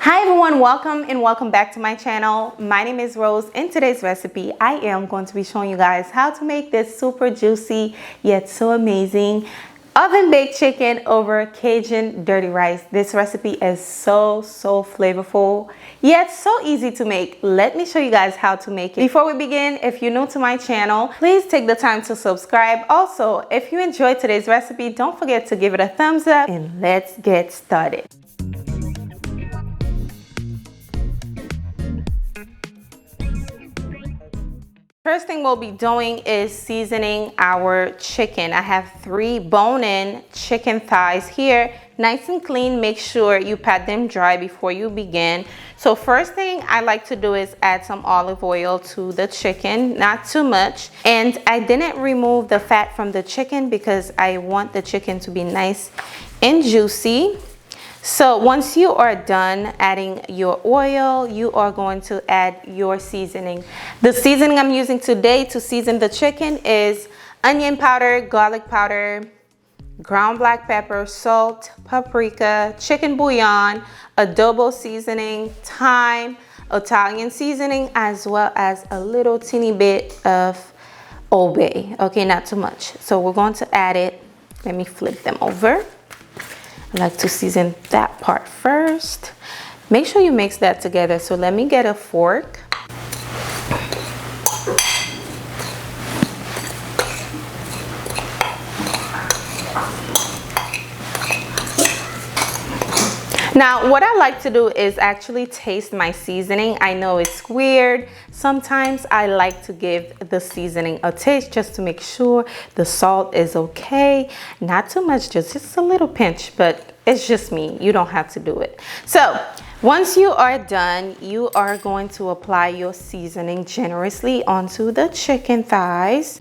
Hi everyone, welcome and welcome back to my channel. My name is Rose. In today's recipe, I am going to be showing you guys how to make this super juicy yet so amazing oven baked chicken over Cajun dirty rice. This recipe is so flavorful yet so easy to make. Let me show you guys how to make it. Before we begin, if you're new to my channel, please take the time to subscribe. Also, if you enjoyed today's recipe, don't forget to give it a thumbs up and let's get started. First thing we'll be doing is seasoning our chicken. I have 3 bone-in chicken thighs here, nice and clean. Make sure you pat them dry before you begin. So first thing I like to do is add some olive oil to the chicken, not too much. And I didn't remove the fat from the chicken because I want the chicken to be nice and juicy. So once you are done adding your oil, you are going to add your seasoning. The seasoning I'm using today to season the chicken is onion powder, garlic powder, ground black pepper, salt, paprika, chicken bouillon, adobo seasoning, thyme, Italian seasoning, as well as a little teeny bit of Old Bay. Okay, not too much. So we're going to add it. Let me flip them over. I like to season that part first. Make sure you mix that together. So let me get a fork. Now, what I like to do is actually taste my seasoning. I know it's weird. Sometimes I like to give the seasoning a taste just to make sure the salt is okay. Not too much, just a little pinch, but it's just me. You don't have to do it. So once you are done, you are going to apply your seasoning generously onto the chicken thighs.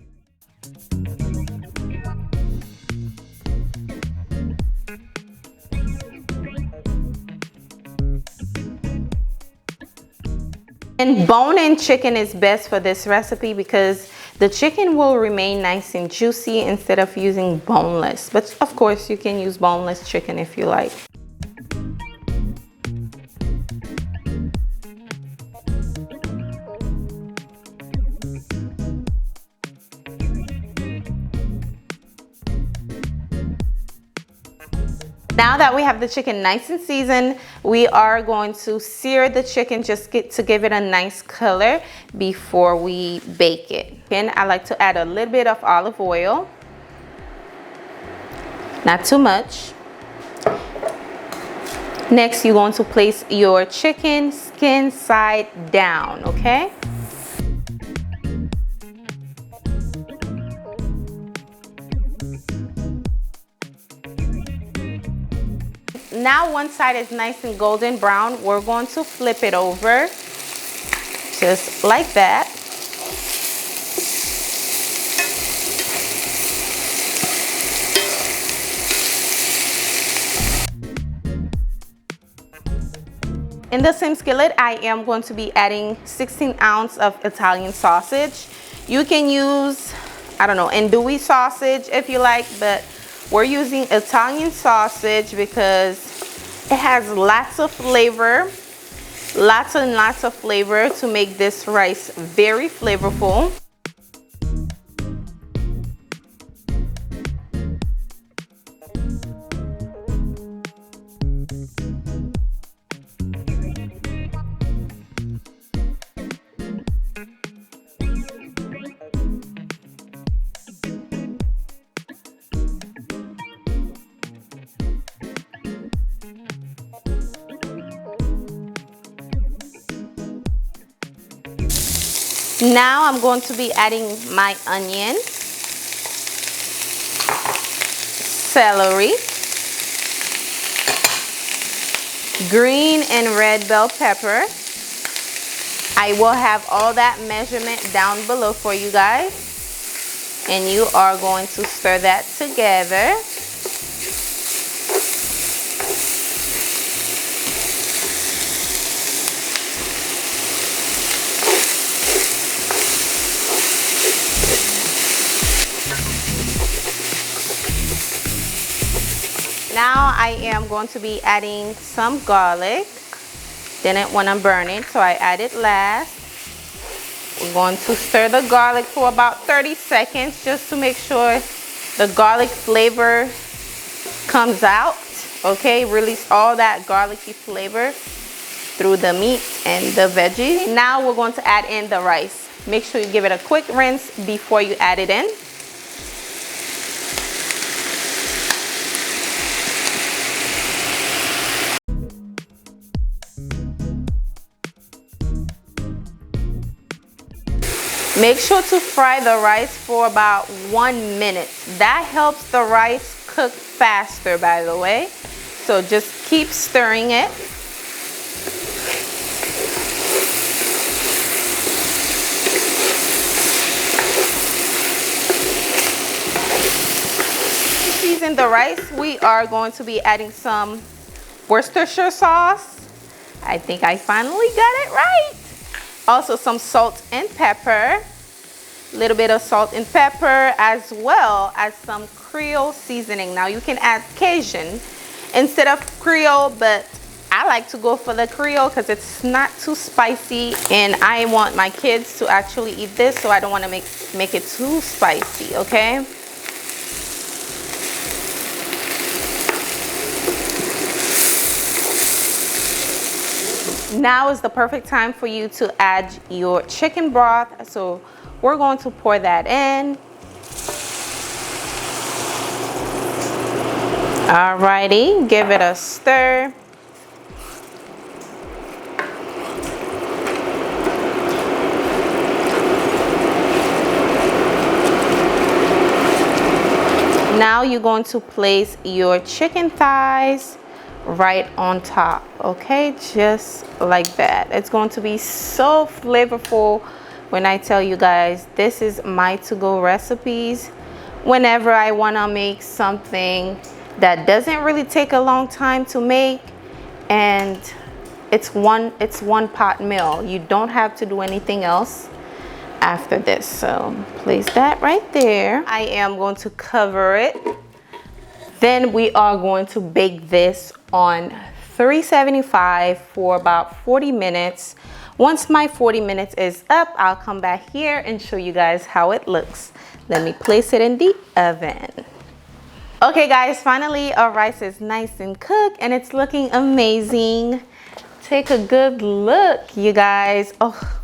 And bone-in chicken is best for this recipe because the chicken will remain nice and juicy instead of using boneless. But of course, you can use boneless chicken if you like. Now that we have the chicken nice and seasoned, we are going to sear the chicken just to give it a nice color before we bake it. Again, I like to add a little bit of olive oil, not too much. Next, you're going to place your chicken skin side down, okay? Now one side is nice and golden brown. We're going to flip it over just like that. In the same skillet, I am going to be adding 16 ounces of Italian sausage. You can use, I don't know, andouille sausage if you like, but we're using Italian sausage because it has lots of flavor, lots and lots of flavor to make this rice very flavorful. Now I'm going to be adding my onion, celery, green and red bell pepper. I will have all that measurement down below for you guys. And you are going to stir that together. Now I am going to be adding some garlic. Didn't want to burn it, so I added last. We're going to stir the garlic for about 30 seconds just to make sure the garlic flavor comes out. Okay, release all that garlicky flavor through the meat and the veggies. Now we're going to add in the rice. Make sure you give it a quick rinse before you add it in. Make sure to fry the rice for about 1 minute. That helps the rice cook faster, by the way. So just keep stirring it. To season the rice, we are going to be adding some Worcestershire sauce. I think I finally got it right. Also some salt and pepper, a little bit of salt and pepper, as well as some creole seasoning. Now you can add Cajun instead of creole, but I like to go for the creole because it's not too spicy, and I want my kids to actually eat this, so I don't want to make it too spicy, okay? Now is the perfect time for you to add your chicken broth. So we're going to pour that in. Alrighty, give it a stir. Now you're going to place your chicken thighs right on top, okay, just like that. It's going to be so flavorful. When I tell you guys, this is my to-go recipes whenever I want to make something that doesn't really take a long time to make, and it's one pot meal. You don't have to do anything else after this. So place that right there. I am going to cover it. Then we are going to bake this on 375 for about 40 minutes. Once my 40 minutes is up, I'll come back here and show you guys how it looks. Let me place it in the oven. Okay guys, finally our rice is nice and cooked and it's looking amazing. Take a good look, you guys. Oh.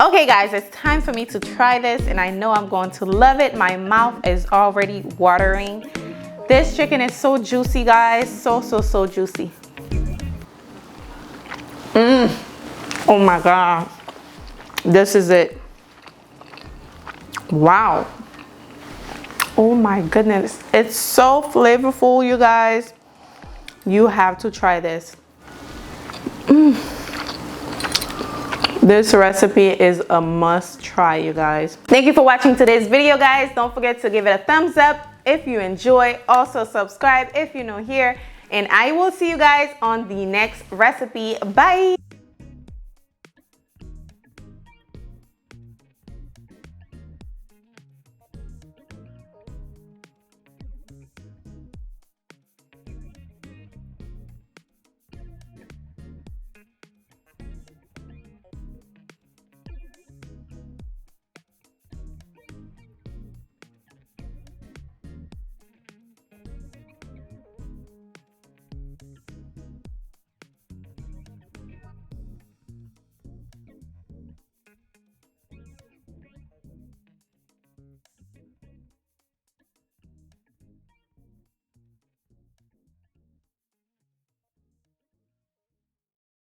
Okay guys, it's time for me to try this, and I know I'm going to love it. My mouth is already watering. This chicken is so juicy, guys. So juicy. Oh my God. This is it. Wow. Oh my goodness. It's so flavorful, you guys. You have to try this. This recipe is a must try, you guys. Thank you for watching today's video, guys. Don't forget to give it a thumbs up if you enjoy. Also subscribe if you're new here. And I will see you guys on the next recipe. Bye.